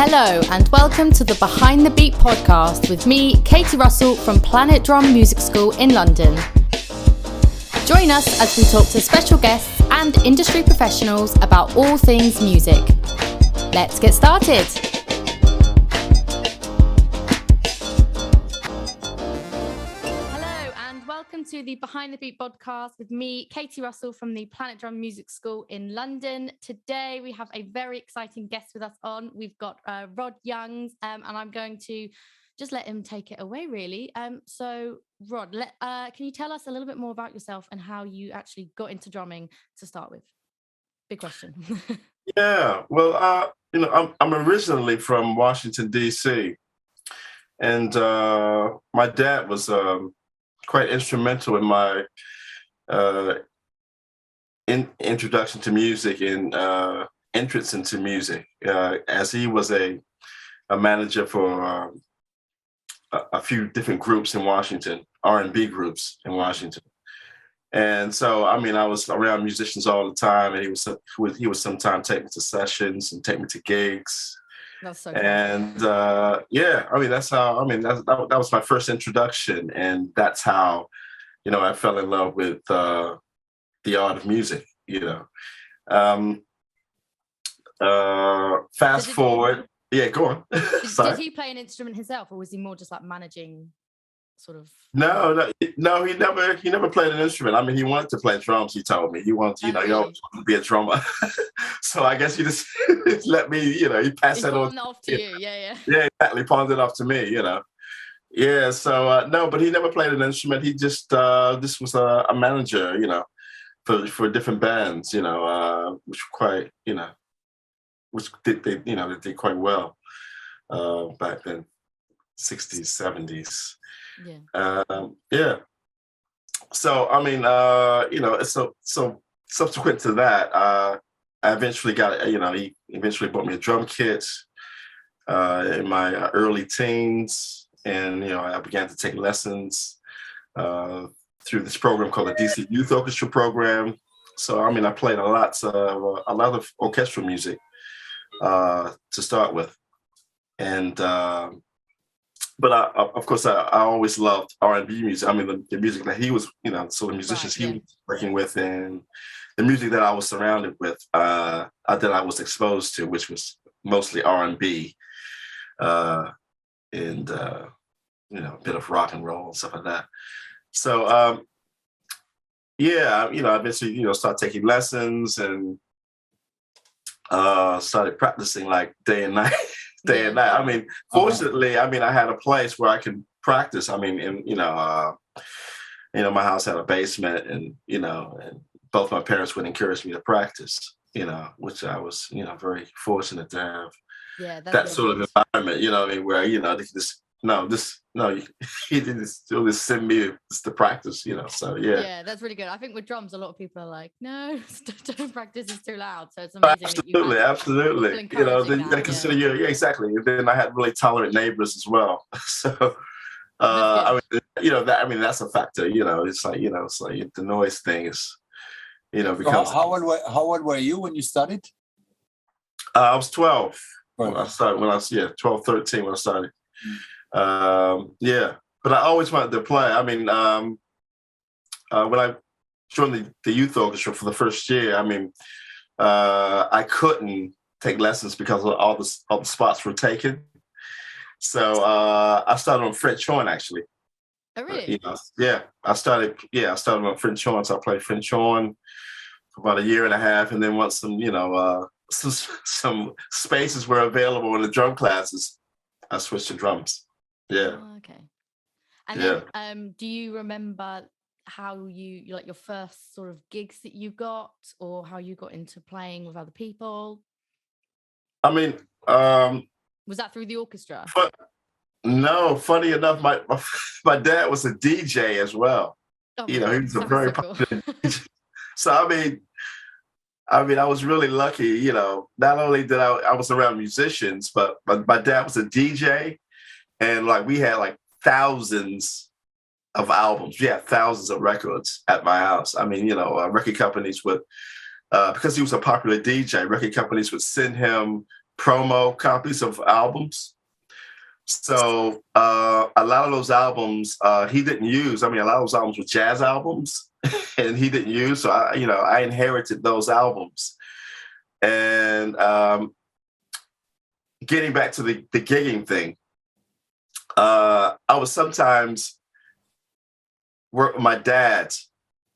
Hello and welcome to the Behind the Beat podcast with me, Katie Russell from Planet Drum Music School in London. Join us as we talk to special guests and industry professionals about all things music. Let's get started. Hello and welcome to the Behind the Beat podcast with me, Katie Russell from the Planet Drum Music School in London. Today we have a very exciting guest with us on. We've got Rod Youngs, and I'm going to just let him take it away, really. So, Rod, can you tell us a little bit more about yourself and how you actually got into drumming to start with? Big question. Yeah, well, I'm originally from Washington, D.C., and my dad was quite instrumental in my introduction to music and entrance into music, as he was a manager for a few different groups in Washington, R&B groups in Washington. And so, I was around musicians all the time, and he would sometimes take me to sessions and take me to gigs. That's so cool. And that's how, that was my first introduction. And that's how, I fell in love with the art of music, Fast forward. Yeah, go on. Did he play an instrument himself, or was he more just like managing sort of? No, he never played an instrument. He wanted to play drums, he told me. He wanted, he always wanted to be a drummer. So I guess he just let me, he passed that on. Off to you, yeah. Yeah, exactly, pawned it off to me, Yeah, so no, but he never played an instrument. He just was a manager, for different bands, which were quite, which they did quite well back then, 60s, 70s. Yeah. So so subsequent to that, I eventually got, he eventually bought me a drum kit in my early teens, and I began to take lessons through this program called the DC Youth Orchestra program. So I played a lot of orchestral music to start with, and but of course I always loved R&B music. The music that he was, so the musicians he was working with, and the music that I was surrounded with, that I was exposed to, which was mostly R&B, and a bit of rock and roll and stuff like that. So I eventually started taking lessons and started practicing like day and night. Fortunately, I had a place where I could practice. My house had a basement, and and both my parents would encourage me to practice, which I was, very fortunate to have. Yeah, that sort of environment, where they could he didn't still just send me just to practice, so yeah. Yeah, that's really good. I think with drums, a lot of people are like, no, don't practice, it's too loud. So it's amazing. Absolutely. Then you got to consider exactly. And then I had really tolerant neighbors as well. So, that's a factor. It's like the noise thing is, becomes. How old were you when you started? I was 12. Right. When I started, 12, 13 when I started. But I always wanted to play. When I joined the youth orchestra for the first year, I couldn't take lessons because all the spots were taken. So I started on French horn, actually. Oh, really? I started on French horn. So I played French horn for about a year and a half, and then once some spaces were available in the drum classes, I switched to drums. Yeah. Oh, okay. And then, do you remember how you like your first sort of gigs that you got, or how you got into playing with other people? Was that through the orchestra? No, funny enough, my dad was a DJ as well. Oh, he was a very popular DJ. So I was really lucky, not only did I was around musicians, but my dad was a DJ, and we had thousands of albums. We had thousands of records at my house. Record companies would, because he was a popular DJ, record companies would send him promo copies of albums. So a lot of those albums he didn't use. I mean, a lot of those albums were jazz albums, and he didn't use. So I inherited those albums. And getting back to the gigging thing, I would sometimes work with my dad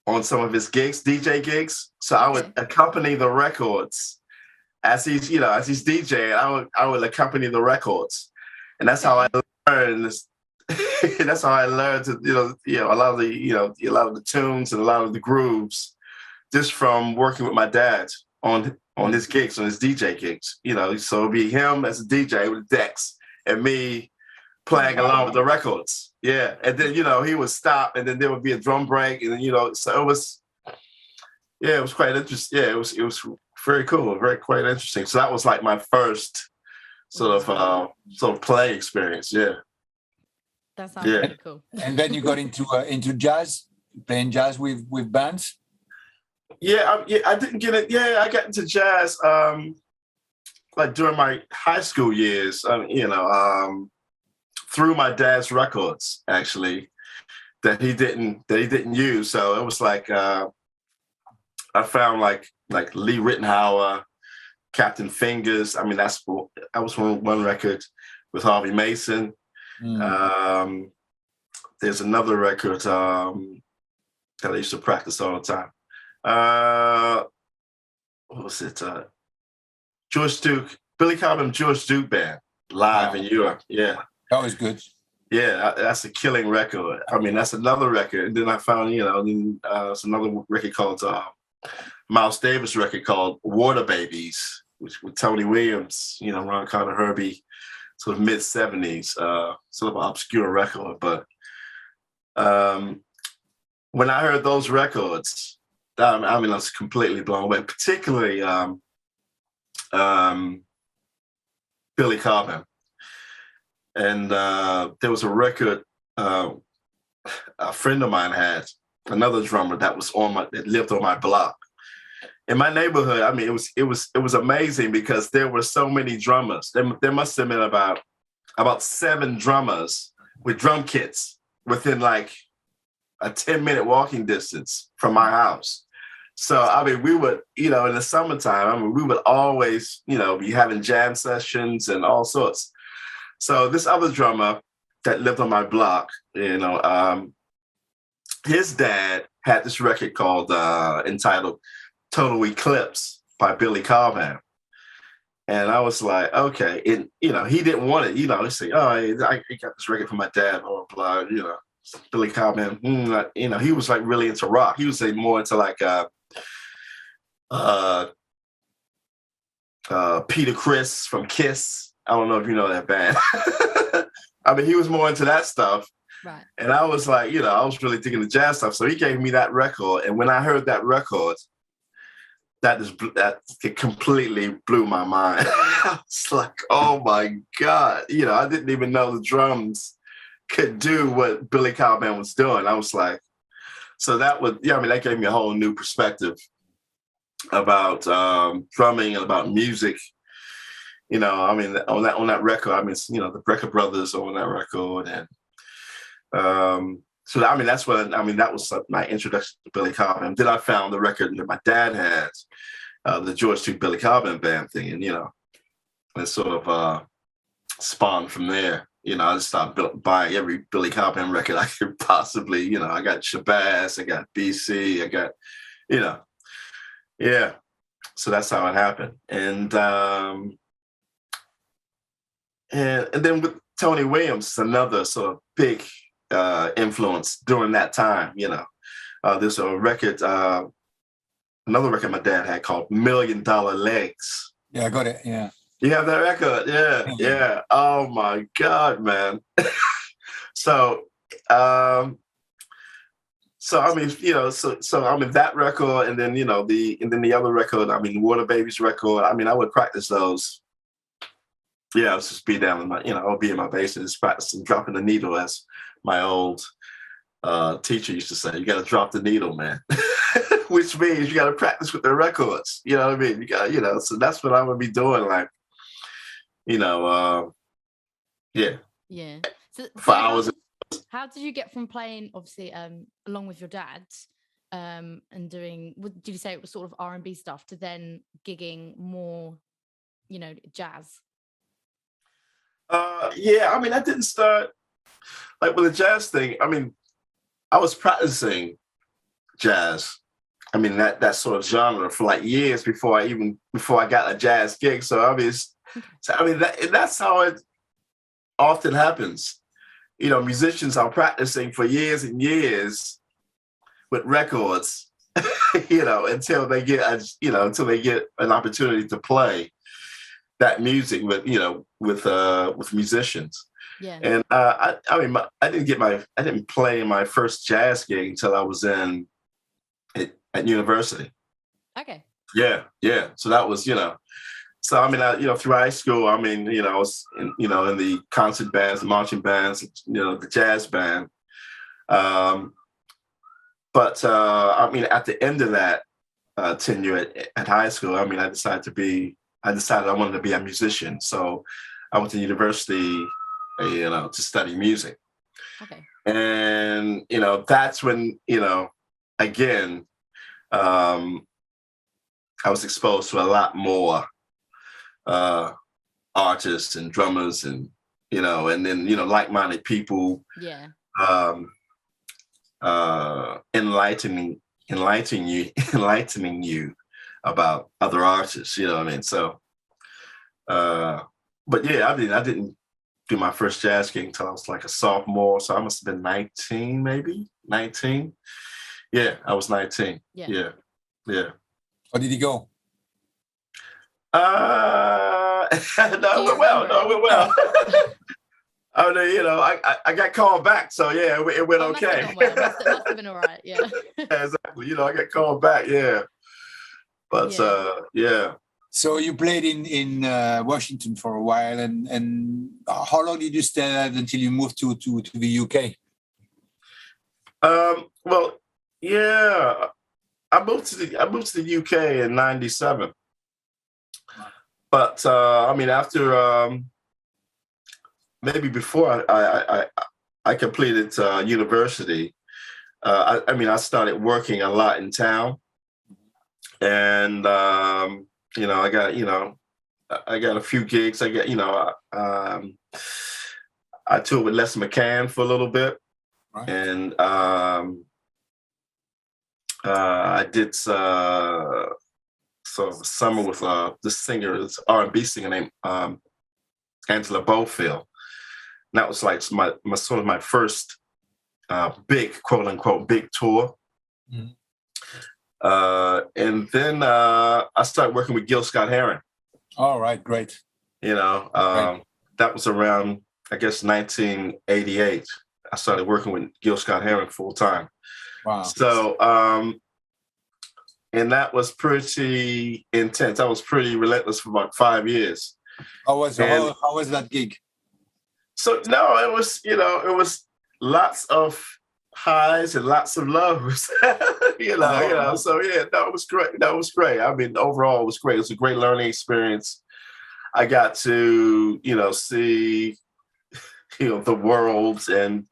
on some of his gigs, DJ gigs. So I would accompany the records as he's DJing. I would accompany the records, and that's how I learned this. That's how I learned to a lot of the tunes and a lot of the grooves just from working with my dad on his gigs, on his DJ gigs. So it'd be him as a DJ with decks and me playing along with the records. Yeah. And then, he would stop and then there would be a drum break. And then, so it was quite interesting. Yeah, it was very cool, quite interesting. So that was like my first sort of play experience. Yeah. That sounds really cool. And then you got into jazz, playing jazz with bands? Yeah, I didn't get it. Yeah, I got into jazz like during my high school years, through my dad's records, actually, that he didn't use. So it was like I found like Lee Rittenhauer, Captain Fingers. I mean, that was one record with Harvey Mason. There's another record that I used to practice all the time. What was it? George Duke, Billy Cobham, George Duke Band live in Europe. Yeah, that was good. Yeah, that's a killing record. I mean, that's another record. And then I found, it's another record called Miles Davis record called Water Babies, which with Tony Williams, Ron Carter, Herbie, sort of mid 70s, sort of an obscure record. But when I heard those records, I was completely blown away, particularly Billy Cobham. And there was a record a friend of mine had, another drummer that lived on my block. In my neighborhood, I mean, it was amazing because there were so many drummers. There must have been about 7 drummers with drum kits within like a 10-minute walking distance from my house. So, I mean, we would, in the summertime, we would always, be having jam sessions and all sorts. So this other drummer that lived on my block, his dad had this record called entitled Total Eclipse by Billy Cobham. And I was like, okay. And, he didn't want it. He said, oh, I got this record from my dad, blah, blah, blah, Billy Cobham. He was like really into rock. He was more into like Peter Criss from Kiss. I don't know if you know that band. I mean, he was more into that stuff. Right. And I was like, I was really digging the jazz stuff. So he gave me that record. And when I heard that record, that completely blew my mind. I was like, oh my God. I didn't even know the drums could do what Billy Cobham was doing. I was like, so that gave me a whole new perspective about drumming and about music. On that record, the Brecker Brothers on that record. And that was my introduction to Billy Cobham. Then I found the record that my dad had, the George Duke Billy Cobham Band thing. And, it sort of spawned from there. I just started buying every Billy Cobham record I could possibly, I got Shabazz, I got BC, I got, yeah. So that's how it happened. And then with Tony Williams, another sort of big influence during that time. There's a record, another record my dad had called $1 Million Legs. Yeah, I got it. Yeah. You have that record? Yeah. Oh my God, man. So I mean, that record, and then the other record, Water Babies record. I would practice those. Yeah, I was just be down in my, I'll be in my basement just practicing dropping the needle, as my old teacher used to say. You got to drop the needle, man. Which means you got to practice with the records. You know what I mean? You got, so that's what I'm gonna be doing, like you know, yeah, Yeah. So for hours. how did you get from playing, obviously, along with your dad, and doing, did you say it was sort of R&B stuff, to then gigging more, jazz? Yeah, I mean, I didn't start like with the jazz thing. I mean, I was practicing jazz. I mean, that sort of genre for like years before I got a jazz gig. So that's how it often happens. Musicians are practicing for years and years with records, until they get an opportunity to play that music with musicians. Yeah. And I didn't play my first jazz gig until I was at university. Okay. Yeah. So that was, so I mean, through high school, I mean, I was in the concert bands, the marching bands, the jazz band. But I mean, at the end of that tenure at high school, I mean, I decided I wanted to be a musician. So I went to university, to study music. Okay. And, that's when, again, I was exposed to a lot more artists and drummers and, and then, like-minded people. Yeah. Enlightening you about other artists, you know what I mean? So, but yeah, I didn't do my first jazz gig until I was like a sophomore. So I must have been 19, maybe 19. Yeah, I was 19. Yeah. How did it go? No, it went well. No, it went well. Oh no, I got called back, so yeah, it went okay. Must have been all right, yeah. Yeah, exactly. I got called back, yeah. But yeah. So you played in Washington for a while, and how long did you stay there until you moved to the UK? Well, yeah, I moved to the UK in '97. But I mean, after maybe before I completed university, I started working a lot in town, and I got a few gigs. I toured with Les McCann for a little bit, right. And I did sort of a summer with this singer, this R&B singer named Angela Bofield. And that was like my first big, quote unquote, big tour. Mm-hmm. And then I started working with Gil Scott-Heron. All right, great. That was around, I guess, 1988. I started working with Gil Scott-Heron full time. Wow. So, and that was pretty intense. I was pretty relentless for about 5 years. How was that gig? So no, it was lots of highs and lots of lows. So yeah, no, it was great. That was great. I mean, overall, it was great. It was a great learning experience. I got to, see, the world and,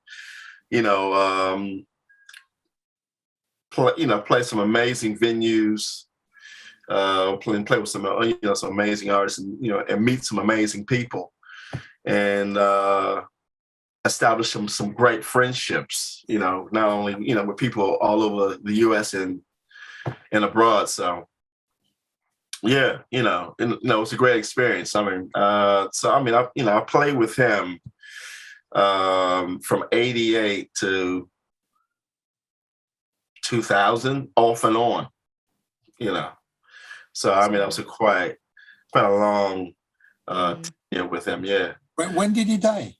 play some amazing venues, play with some, some amazing artists, and meet some amazing people, and establish some great friendships. Not only with people all over the U.S. and abroad. So yeah, it's a great experience. I mean, I played with him from '88 to 2000, off and on. So I mean, that was quite a long with him. Yeah. When did he die?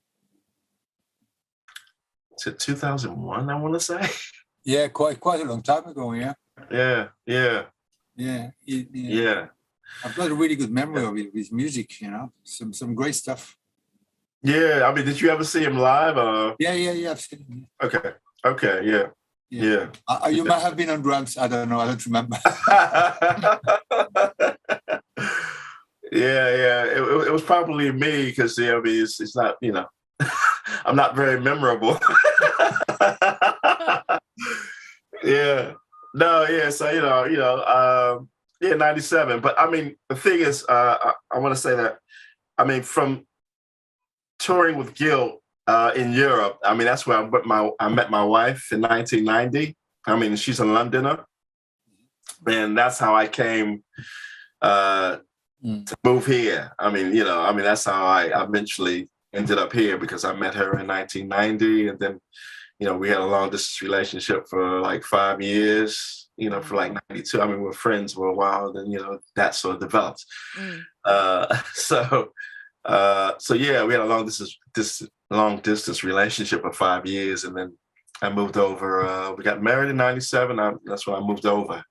To 2001, I want to say. Yeah, quite a long time ago. Yeah. Yeah. I've got a really good memory of it with music. Some great stuff. Yeah, I mean, did you ever see him live? Yeah. I've seen him. Okay, yeah. You might have been on drums. I don't know. I don't remember. Yeah. It was probably me because I mean, it's not, I'm not very memorable. Yeah. No, yeah. So, yeah, 97. But I mean, the thing is, I want to say that, I mean, from touring with Gil in Europe, I mean, that's where I met my wife in 1990. I mean, she's a Londoner. And that's how I came to move here. I mean, that's how I eventually ended up here because I met her in 1990. And then, we had a long distance relationship for like 5 years, for like 92. I mean, we were friends for a while, then, that sort of developed. So yeah, we had a long distance relationship for 5 years. And then I moved over, we got married in 97. That's when I moved over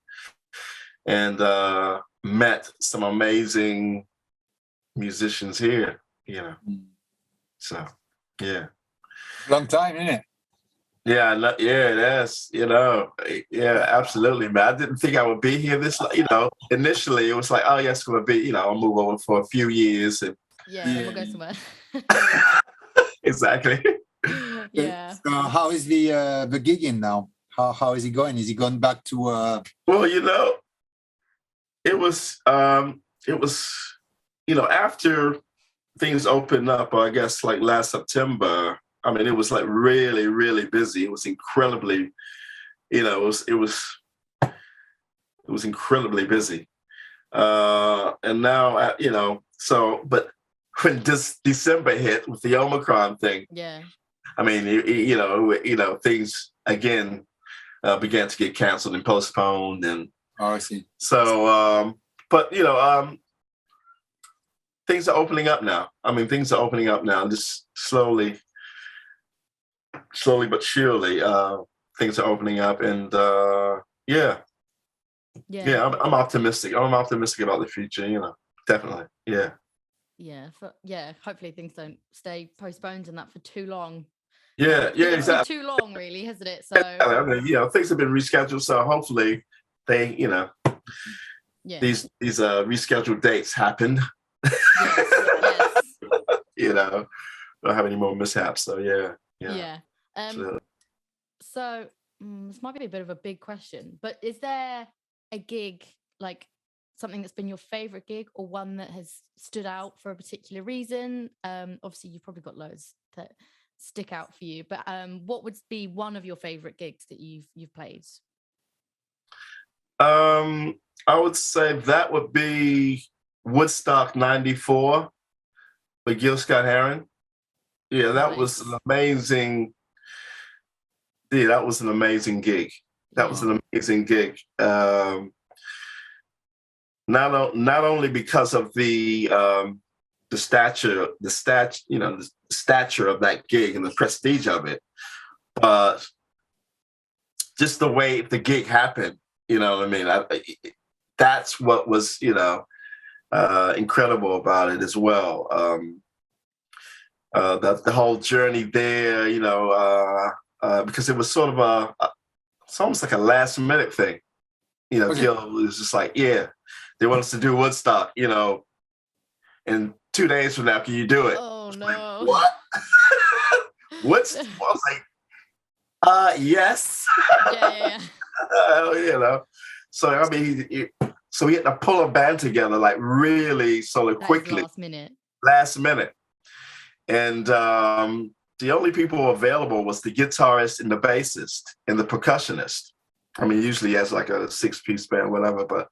and met some amazing musicians here, So, yeah. Long time, isn't it? Yeah, that's, yeah, absolutely, man. I didn't think I would be here initially it was like, oh, yes, it's going to be, I'll move over for a few years. And then we'll go somewhere. Exactly. Yeah. So how is the gigging now? How is he going? Is he going back to? Well, it was, after things opened up, I guess like last September, I mean, it was like really, really busy. It was incredibly, it was incredibly busy. And now, but when this December hit with the Omicron thing, yeah, I mean, things again began to get canceled and postponed, and I see. So, but things are opening up now. I mean, things are opening up now, just slowly but surely. Things are opening up, and yeah. I'm optimistic. I'm optimistic about the future. Definitely. Yeah. Yeah. Hopefully things don't stay postponed and that for too long. Yeah, It's been exactly. too long, really, hasn't it? So I mean, things have been rescheduled, so hopefully they, these rescheduled dates happen. Yes. Don't have any more mishaps. So yeah. So this might be a bit of a big question, but is there a gig, like something that's been your favorite gig or one that has stood out for a particular reason? Obviously you've probably got loads that stick out for you, but what would be one of your favorite gigs that you've played? I would say that would be Woodstock 94 with Gil Scott-Heron. Yeah, that was an amazing. Yeah, that was an amazing gig. Was an amazing gig. Not only because of the stature of that gig and the prestige of it, but just the way the gig happened. You know what I mean? That's what was incredible about it as well. The whole journey there, because it was sort of it's almost like a last minute thing. Gil was just like, yeah, they want us to do Woodstock, and 2 days from now, can you do it? Oh, no. Like, what? Woodstock? I was like, yes. Yeah. So, I mean, so we had to pull a band together, like really sort of quickly. Last minute. And the only people available was the guitarist and the bassist and the percussionist. I mean, usually he has like a 6-piece band, whatever, but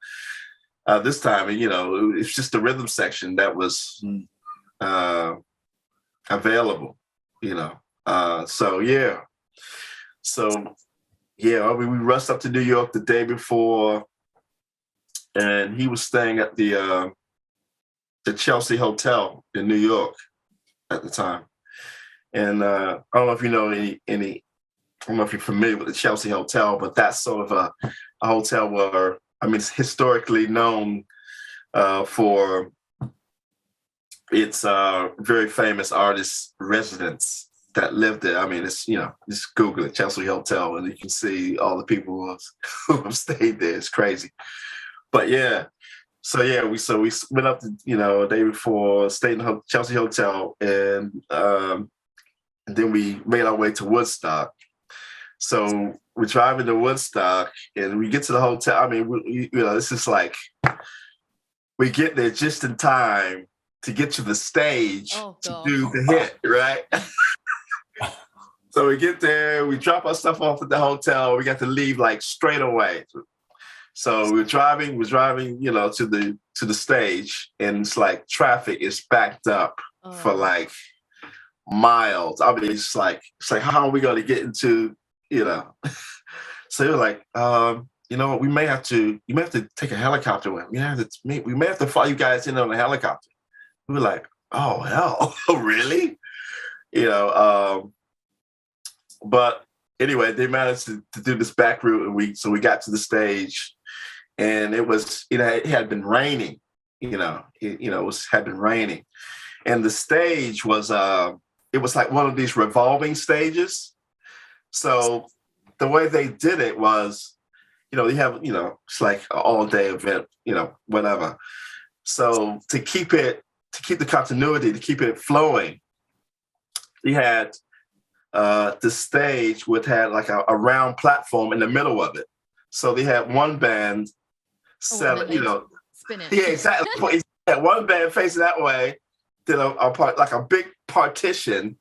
this time, it's just the rhythm section that was available, So, yeah. So, yeah, we rushed up to New York the day before, and he was staying at the Chelsea Hotel in New York at the time. And I don't know if you know any. I don't know if you're familiar with the Chelsea Hotel, but that's sort of a hotel where, I mean, it's historically known for its very famous artist residents that live there. I mean, it's, just Google it, Chelsea Hotel, and you can see all the people who have stayed there. It's crazy. But yeah, So yeah, we went up to, a day before, stayed in the Chelsea Hotel, and then we made our way to Woodstock. So we're driving to Woodstock, and we get to the hotel. I mean, this is like, we get there just in time to get to the stage to do the hit, right? So we get there, we drop our stuff off at the hotel. We got to leave like straight away. So we're driving, to the stage, and it's like traffic is backed up for like miles. I mean, it's like how are we going to get into, So you're like, you know what? You may have to take a helicopter with. We may have to fly you guys in on a helicopter. We were like, oh hell, really? But anyway, they managed to do this back route, and we got to the stage, and it was, it had been raining, had been raining, and the stage was, it was like one of these revolving stages. So the way they did it was, they have, it's like an all day event, whatever. So to keep the continuity, to keep it flowing, we had the stage would have like a round platform in the middle of it. So they had one band spin it. Yeah, exactly. Had one band facing that way, then a part, like a big partition,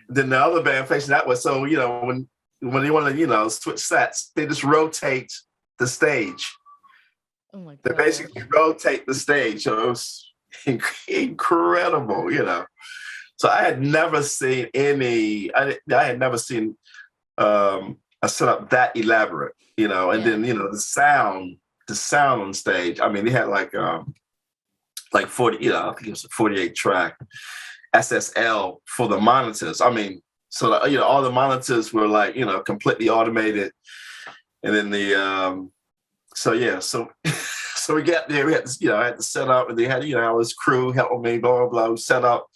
then the other band facing that way. So when they want to switch sets, they just rotate the stage. Oh my God. They basically rotate the stage. So it was incredible, So I had never seen I had never seen a setup that elaborate, and then the sound on stage. I mean, they had like 40, I think it was a 48 track SSL for the monitors. I mean, so all the monitors were like completely automated, and then so we got there. We had I had to set up, and they had I was crew helping me, blah blah blah. We set up.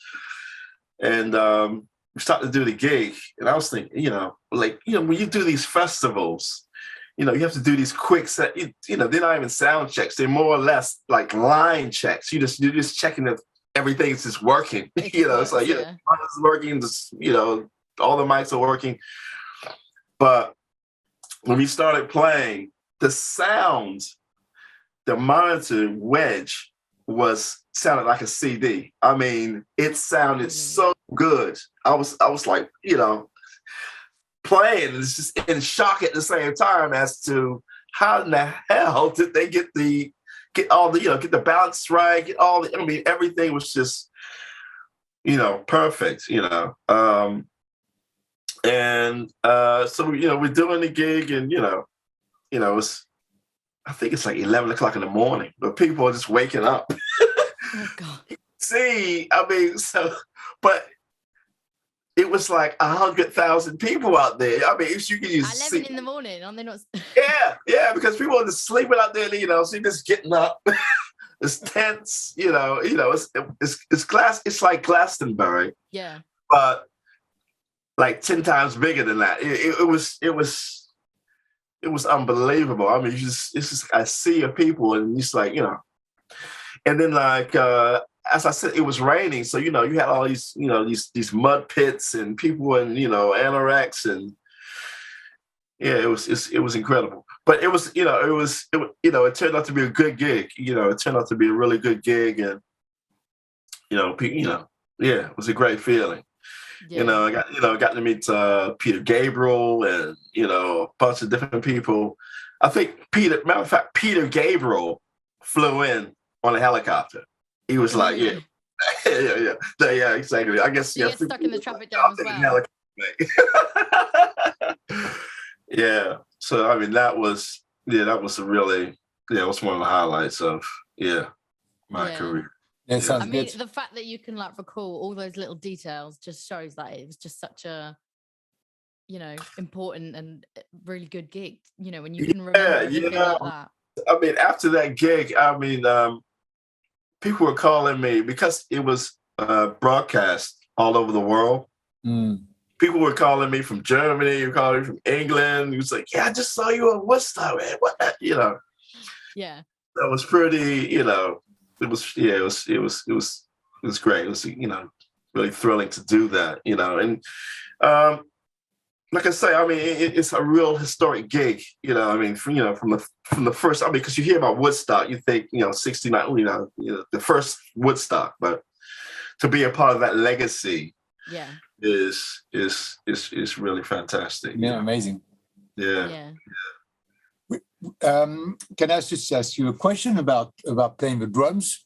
And we started to do the gig, and I was thinking, when you do these festivals, you have to do these quick set. They're not even sound checks; they're more or less like line checks. You're just checking if everything's just working. It's like it's working. Just, all the mics are working. But when we started playing, the sound, the monitor wedge sounded like a CD. I mean, it sounded so good. I was like, playing and it's just in shock at the same time as to how in the hell did they get all the get the balance right, I mean, everything was just perfect, and so we're doing the gig, and it's, I think it's like 11 o'clock in the morning, but people are just waking up. Oh God. See, I mean, but it was like 100,000 people out there. I mean, you can just 11 in the morning, are they not? Yeah, because people are just sleeping out there, so you're just getting up. It's tense, it's like Glastonbury. Yeah. But like 10 times bigger than that. It was unbelievable. I mean, it's just a sea of people, and it's like, and then like as I said, it was raining, so you had all these these mud pits and people and anoraks, and it was incredible. But it was it turned out to be a good gig. It turned out to be a really good gig, and it was a great feeling. Yeah. I got to meet Peter Gabriel and a bunch of different people. I think matter of fact, Peter Gabriel flew in on a helicopter. He was like, yeah, exactly. I guess you get stuck in the traffic jam as well. Yeah. So I mean, that was a really it was one of the highlights of my career. Yeah, sounds good. The fact that you can like recall all those little details just shows that it was just such a, important and really good gig. When you can remember everything like that. I mean, after that gig, I mean, people were calling me because it was broadcast all over the world. Mm. People were calling me from Germany, calling me from England. He was like, "Yeah, I just saw you on Woodstock, man. What?" Yeah. that was pretty, it was, yeah, it was great. It was, really thrilling to do that, and um, like I say, I mean, it's a real historic gig, I mean, from the first, I mean, because you hear about Woodstock, you think, 69, the first Woodstock, but to be a part of that legacy, yeah, is really fantastic. Yeah, amazing. Yeah. Can I just ask you a question about playing the drums?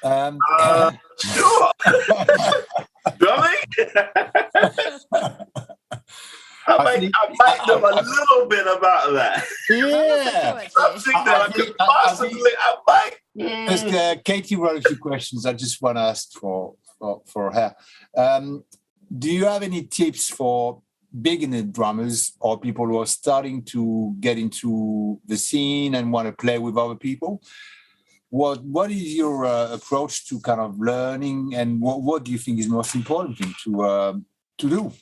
Sure. Drumming? I might know a little bit about that. Yeah. Something that I could possibly, I might. Just Katie wrote a few questions. I just want to ask for her. Do you have any tips for beginner drummers or people who are starting to get into the scene and want to play with other people? What is your approach to kind of learning, and what do you think is most important thing to do?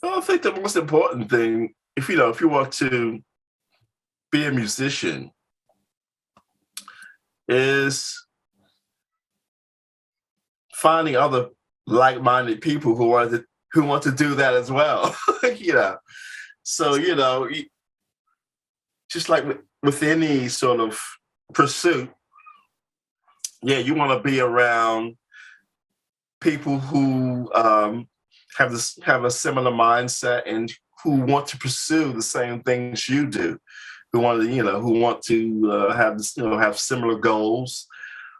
Well, I think the most important thing, if you want to be a musician, is finding other like-minded people who want to do that as well. So just like with any sort of pursuit, you want to be around people who have a similar mindset and who want to pursue the same things you do, who want to have similar goals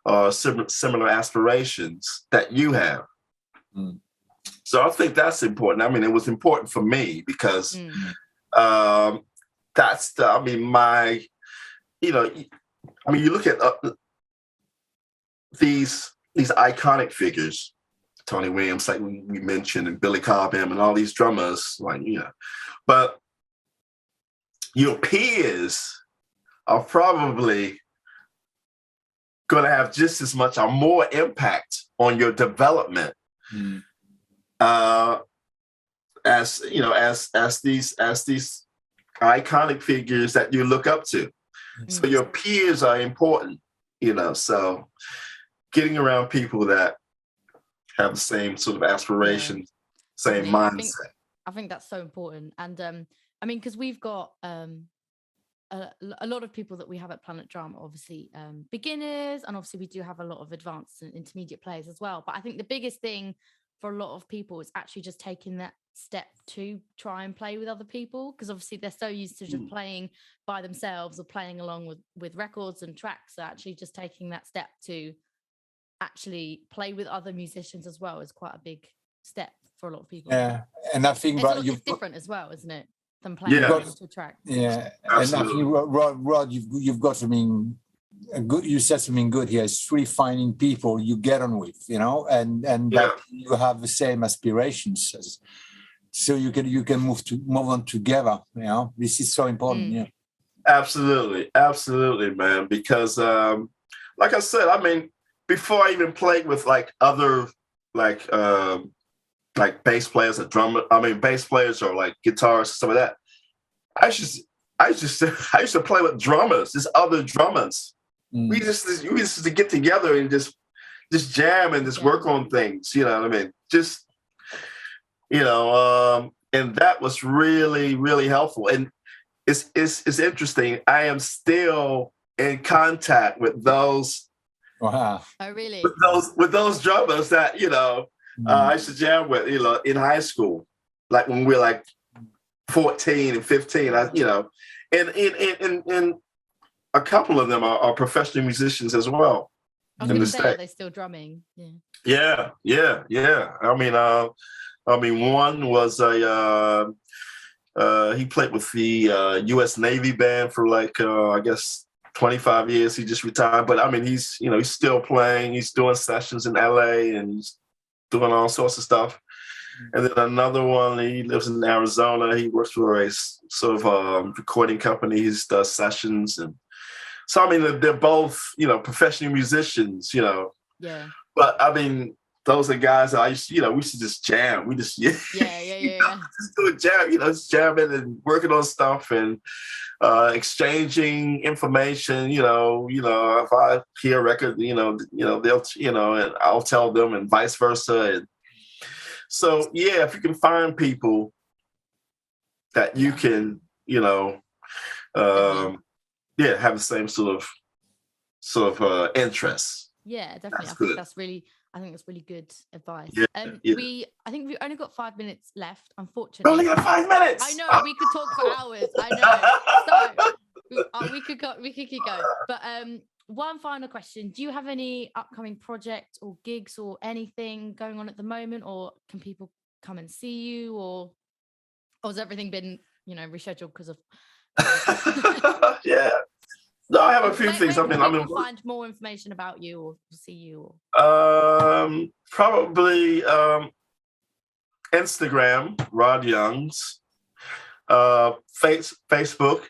or similar aspirations that you have. So I think that's important. I mean, it was important for me because that's you look at these iconic figures, Tony Williams, like we mentioned, and Billy Cobham, and all these drummers, but your peers are probably going to have just as much or more impact on your development as these iconic figures that you look up to. So your peers are important, so getting around people that have the same sort of aspirations, same mindset. I think that's so important. And I mean, because we've got a lot of people that we have at Planet Drum, obviously beginners, and obviously we do have a lot of advanced and intermediate players as well. But I think the biggest thing for a lot of people is actually just taking that step to try and play with other people, because obviously they're so used to just playing by themselves or playing along with records and tracks. So actually just taking that step to actually play with other musicians as well is quite a big step for a lot of people. Yeah, and I think it's different as well, isn't it, than playing to a track? Yeah, absolutely. And I think Rod, you've got something good. You said something good here. It's really finding people you get on with, and that you have the same aspirations so you can move on together. This is so important. Yeah, absolutely, man. Because like I said, I mean, before I even played with other bass players or bass players or guitarists, some of that, I used to play with drummers, just other drummers. We used to get together and just jam and just work on things. You know what I mean? Just and that was really, really helpful. And it's interesting. I am still in contact with those. Wow! Oh, really? With those drummers that I used to jam with, in high school, like when we were 14 and 15. And a couple of them are professional musicians as well. I was going to say, are they still drumming? Yeah. I mean, one was he played with the U.S. Navy band for I guess 25 years. He just retired, but I mean, he's still playing. He's doing sessions in L.A. and he's doing all sorts of stuff. And then another one, he lives in Arizona. He works for a sort of recording company. He does sessions, and so I mean, they're both professional musicians. Yeah. But I mean, those are guys that I used to, we used to just jam. We just, Yeah. just do a jam, just jamming and working on stuff and exchanging information. If I hear a record, they'll, and I'll tell them, and vice versa. And so, if you can find people that you can, have the same sort of interests. Yeah, definitely. I think that's really good advice. Yeah, I think we've only got 5 minutes left, we unfortunately. only got 5 minutes. I know, we could talk for hours. I know. So we could keep going. But one final question. Do you have any upcoming projects or gigs or anything going on at the moment? Or can people come and see you? Or has everything been, rescheduled because of... Yeah. No, I have a few things. Where can people find more information about you or see you? Probably Instagram, Rod Youngs. Facebook,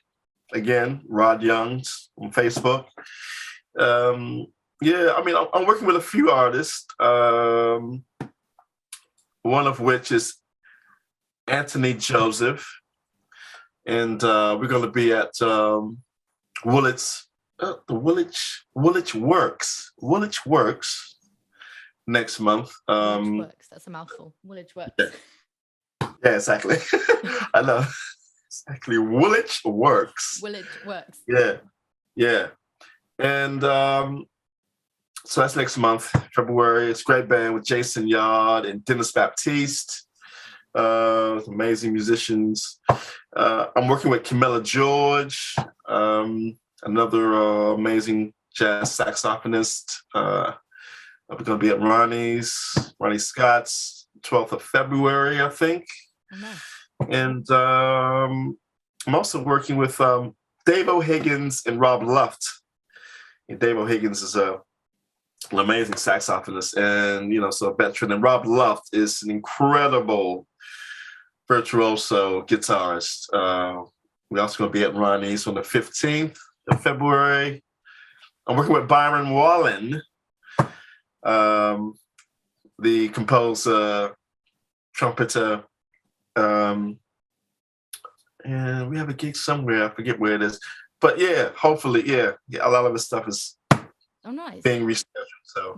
again, Rod Youngs on Facebook. I'm working with a few artists. One of which is Anthony Joseph, and we're going to be at Woolwich Works next month. Woolwich Works, that's a mouthful. Woolwich Works. Yeah, exactly. I know. Exactly. Woolwich Works. Woolwich Works. Yeah. And so that's next month, February. It's a great band with Jason Yard and Dennis Baptiste. Amazing musicians. I'm working with Camilla George, another amazing jazz saxophonist. We're going to be at Ronnie Scott's 12th of February, I think. Oh, nice. And I'm also working with Dave O'Higgins and Rob Luft. And Dave O'Higgins is an amazing saxophonist and, so a veteran. And Rob Luft is an incredible virtuoso guitarist. We're also going to be at Ronnie's on the 15th of February. I'm working with Byron Wallen, the composer, trumpeter, and we have a gig somewhere. I forget where it is, but hopefully, a lot of the stuff is being rescheduled. So,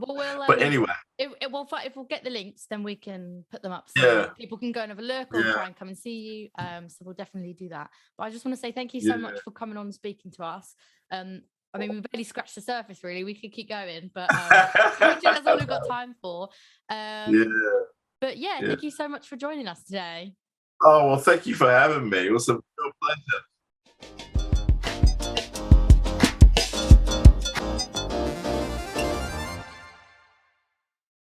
but anyway, if we'll get the links, then we can put them up so people can go and have a look or try and come and see you. So we'll definitely do that. But I just want to say thank you so much for coming on and speaking to us. We've barely scratched the surface, really. We could keep going, but that's all we've got time for. But thank you so much for joining us today. Oh, well, thank you for having me. It was a real pleasure.